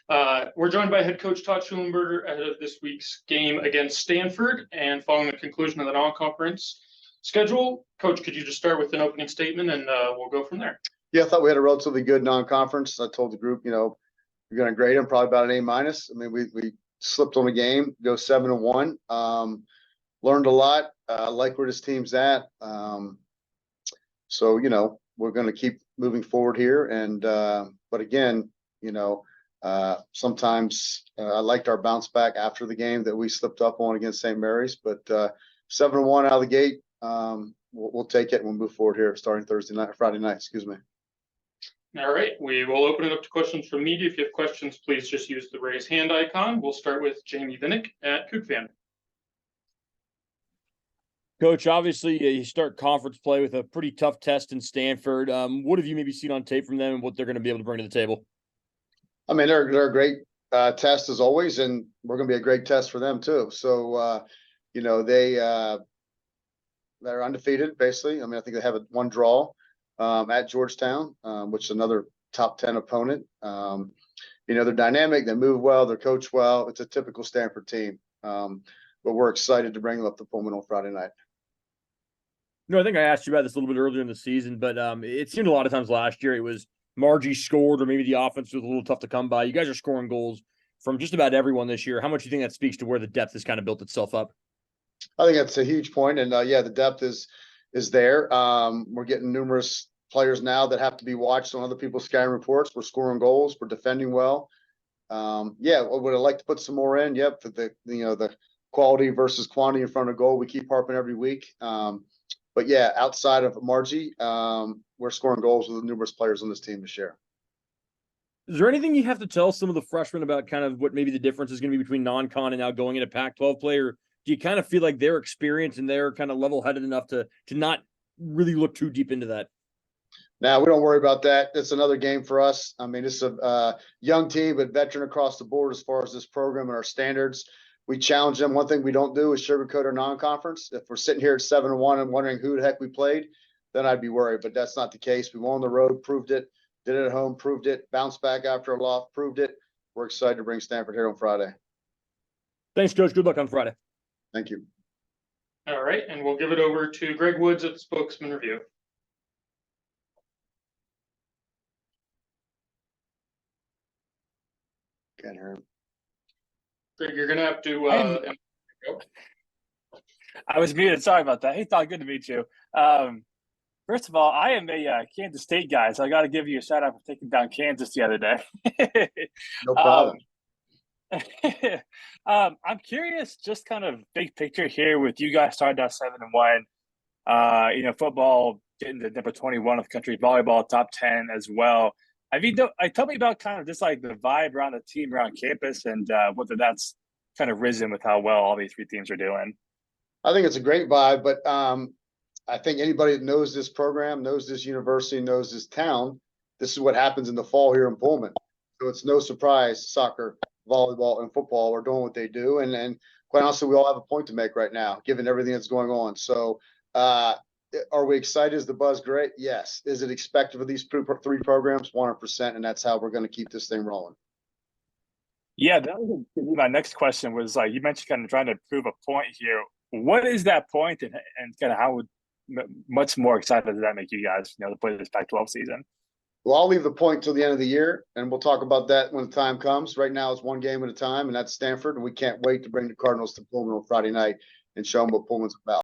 We're joined by head coach Todd Shulenberger ahead of this week's game against Stanford, and following the conclusion of the non-conference schedule. Coach, could you just start with an opening statement, and we'll go from there? Yeah, I thought we had a relatively good non-conference. I told the group, we're going to grade them probably about an A-. I mean, we slipped on a game, go 7-1. Learned a lot. Like where this team's at. So, we're going to keep moving forward here. And, but again, sometimes I liked our bounce back after the game that we slipped up on against St. Mary's, but 7-1 out of the gate. We'll take it and we'll move forward here starting Friday night, excuse me. All right, we will open it up to questions from media. If you have questions, please just use the raise hand icon. We'll start with Jamie Vinnick at KookFan. Coach, obviously you start conference play with a pretty tough test in Stanford. What have you maybe seen on tape from them and what they're going to be able to bring to the table? I mean, they're a great test as always, and we're going to be a great test for them too. So, they're undefeated basically. I mean, I think they have one draw at Georgetown, which is another top 10 opponent. They're dynamic, they move well, they're coached well. It's a typical Stanford team. But we're excited to bring them up to Pullman on Friday night. I think I asked you about this a little bit earlier in the season, but it seemed a lot of times last year it was Margie scored or maybe the offense was a little tough to come by. You guys are scoring goals from just about everyone this year. How much do you think that speaks to where the depth has kind of built itself up? I think that's a huge point. And the depth is there. We're getting numerous players now that have to be watched on other people's scouting reports. We're scoring goals. We're defending well. Would I like to put some more in? Yep. For the quality versus quantity in front of goal, we keep harping every week. But outside of Margie, we're scoring goals with numerous players on this team to share. Is there anything you have to tell some of the freshmen about kind of what maybe the difference is going to be between non-con and now going into Pac-12 play? Or do you kind of feel like they're experienced and they're kind of level-headed enough to not really look too deep into that? Now, we don't worry about that. It's another game for us. I mean, it's a young team, but veteran across the board as far as this program and our standards. We challenge them. One thing we don't do is sugarcoat our non-conference. If we're sitting here at 7-1 and wondering who the heck we played, then I'd be worried. But that's not the case. We won on the road, proved it. Did it at home, proved it. Bounced back after a loss, proved it. We're excited to bring Stanford here on Friday. Thanks, Coach. Good luck on Friday. Thank you. All right, and we'll give it over to Greg Woods at the Spokesman Review. Can't hear him. Greg, you're going to have to I was muted. Sorry about that. Hey, Todd, good to meet you. First of all, I am a Kansas State guy, so I got to give you a shout out for taking down Kansas the other day. No problem. I'm curious, just kind of big picture here with you guys starting out 7-1. Football getting to number 21 of the country, volleyball top 10 as well. Tell me about kind of just like the vibe around the team around campus and whether that's kind of risen with how well all these three teams are doing. I think it's a great vibe, but I think anybody that knows this program, knows this university, knows this town, this is what happens in the fall here in Pullman. So it's no surprise soccer, volleyball, and football are doing what they do. And quite honestly, we all have a point to make right now, given everything that's going on. So are we excited? Is the buzz great? Yes. Is it expected for these three programs? 100%. And that's how we're going to keep this thing rolling. Yeah, that was my next question was you mentioned kind of trying to prove a point here. What is that point and kind of how much more excited does that make you guys, to play this Pac-12 season? Well, I'll leave the point till the end of the year, and we'll talk about that when the time comes. Right now, it's one game at a time, and that's Stanford, and we can't wait to bring the Cardinals to Pullman on Friday night and show them what Pullman's about.